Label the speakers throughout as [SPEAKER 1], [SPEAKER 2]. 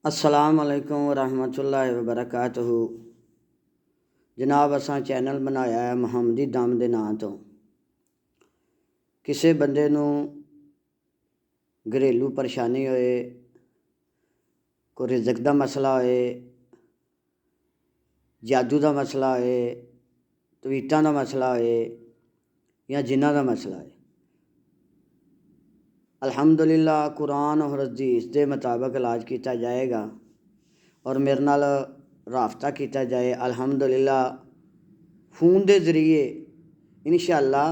[SPEAKER 1] السلام علیکم ورحمۃ اللہ وبرکاتہ۔ جناب اساں چینل بنایا ہے محمدی دم دے نام تو۔ کسے بندے نوں گھریلو پریشانی ہوئے، کوئی رزق دا مسئلہ ہوئے، جادو دا مسئلہ ہوئے، تویتاں دا مسئلہ ہوئے یا جنہ دا مسئلہ ہوئے، الحمدللہ قرآن اور حدیث دے مطابق علاج کیتا جائے گا اور میرے نال رابطہ کیتا جائے۔ الحمدللہ فون دے ذریعے انشاءاللہ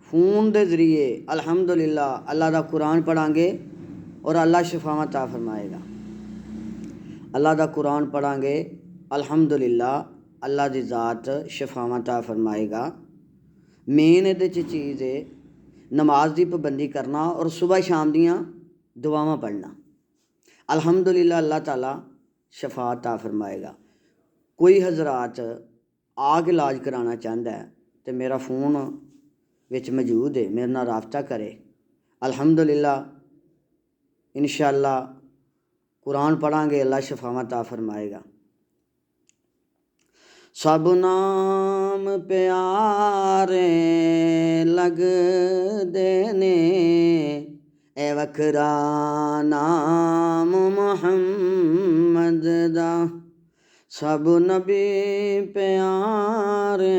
[SPEAKER 1] فون دے ذریعے الحمدللہ اللہ دا قرآن پڑھاں گے اور اللہ شفاواں عطا فرمائے گا۔ اللہ دا قرآن پڑھاں گے الحمدللہ اللہ دی ذات شفاواں عطا فرمائے گا۔ مین دے چیز ہے نماز دی پابندی کرنا اور صبح شام دیاں دعاواں پڑھنا، الحمدللہ اللہ تعالیٰ شفا عطا فرمائے گا۔ کوئی حضرات آگ علاج کرانا چاہتا ہے تو میرا فون وچ موجود ہے، میرے نال رابطہ کرے، الحمدللہ انشاءاللہ قرآن پڑھاں گے اللہ شفاواں عطا فرمائے گا۔ سب نام پیارے لگ دینے، اے وکھرا نام محمد دا، سب نبی پیارے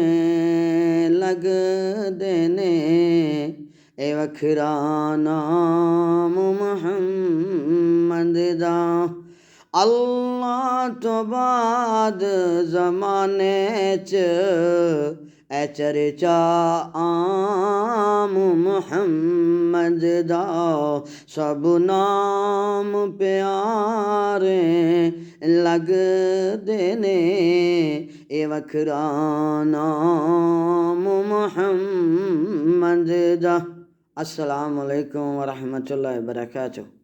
[SPEAKER 1] لگ دینے، اے وکھرا نام محمد دا۔ اللہ تو بعد زمانے چ اے چرچا عام محمد دا، سب نام پیارے لگ دینے، اے وکھرا نام محمد دا۔ السلام علیکم ورحمۃ اللہ وبرکاتہ۔